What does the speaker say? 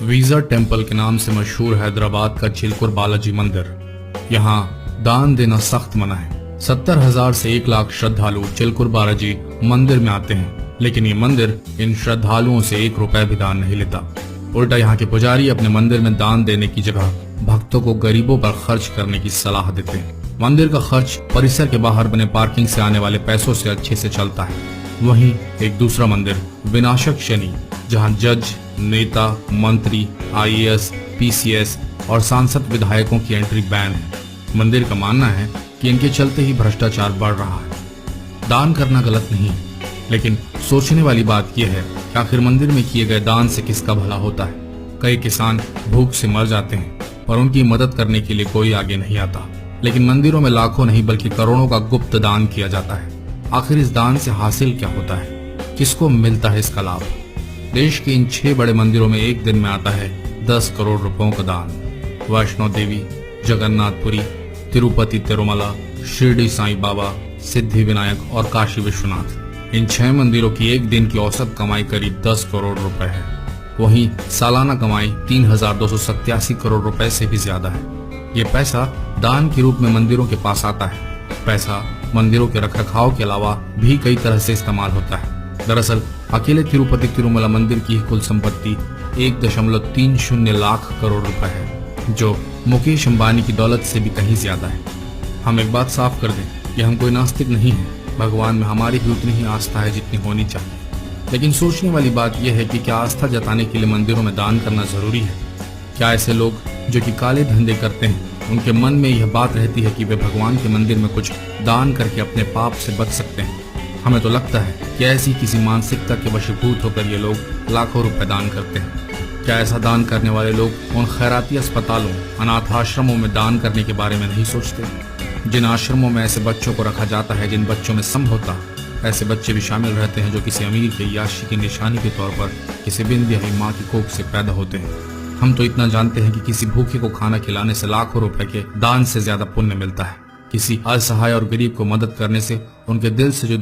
Visa temple के नाम से मशहूर हैदराबाद का चिलकुर बालाजी मंदिर। यहाँ दान देना सख्त मना है। 70,000 से 1 लाख श्रद्धालु चिलकुर बालाजी मंदिर में आते हैं, लेकिन ये मंदिर इन श्रद्धालुओं से 1 रुपए भी दान नहीं लेता। उल्टा यहाँ के पुजारी अपने मंदिर में दान देने की जगह भक्तों को गरीबों पर खर्च करने की सलाह देते हैं। मंदिर का खर्च परिसर के बाहर बने पार्किंग से आने वाले पैसों से अच्छे से चलता है। वहीं एक दूसरा मंदिर विनाशक शनि, जहां जज, नेता, मंत्री, IAS, PCS और सांसद विधायकों की एंट्री बैन है। मंदिर का मानना है कि इनके चलते ही भ्रष्टाचार बढ़ रहा है। दान करना गलत नहीं, लेकिन सोचने वाली बात यह है कि आखिर मंदिर में किए गए दान से किसका भला होता है। कई किसान भूख से मर जाते हैं, पर उनकी मदद करने के लिए कोई आगे नहीं आता। लेकिन मंदिरों में लाखों नहीं बल्कि करोड़ों का गुप्त दान किया जाता है। आखिर इस दान से हासिल क्या होता है, किसको मिलता है इसका लाभ? देश के इन 6 बड़े मंदिरों में एक दिन में आता है 10 करोड़ रुपयों का दान। वैष्णो देवी, जगन्नाथपुरी, तिरुपति तिरुमला, शिरडी साईं बाबा, सिद्धि विनायक और काशी विश्वनाथ, इन 6 मंदिरों की एक दिन की औसत कमाई करीब 10 करोड़ रुपए है। वहीं सालाना कमाई 3,287 करोड़ रुपए से भी ज्यादा है। ये पैसा दान के रूप में मंदिरों के पास आता है। पैसा मंदिरों के रखरखाव के अलावा भी कई तरह से इस्तेमाल होता है। दरअसल अकेले तिरुपति तिरुमला मंदिर की कुल संपत्ति 1.30 लाख करोड़ रुपए है, जो मुकेश अंबानी की दौलत से भी कहीं ज्यादा है। हम एक बात साफ कर दें कि हम कोई नास्तिक नहीं है। भगवान में हमारी भी उतनी ही आस्था है जितनी होनी चाहिए। लेकिन सोचने वाली बात यह है कि क्या आस्था जताने के लिए मंदिरों में दान करना जरूरी है? क्या ऐसे लोग जो कि काले धंधे करते हैं, उनके मन में यह बात रहती है कि वे भगवान के मंदिर में कुछ दान करके अपने पाप से बच सकते हैं? हमें तो लगता है कि ऐसी किसी मानसिकता के वशीभूत होकर ये लोग लाखों रुपए दान करते हैं। क्या ऐसा दान करने वाले लोग उन खैराती अस्पतालों, अनाथ आश्रमों में दान करने के बारे में नहीं सोचते? जिन आश्रमों में ऐसे बच्चों को रखा जाता है जिन बच्चों में संभवतः ऐसे बच्चे भी शामिल रहते हैं जो किसी अमीर के याशी की निशानी के तौर पर किसी बिंदिया माँ की कोख से पैदा होते हैं। हम तो इतना जानते हैं कि किसी भूखे को खाना खिलाने से लाखों रुपए के दान से ज्यादा पुण्य मिलता है। किसी असहाय और गरीब को मदद करने से उनके दिल से जो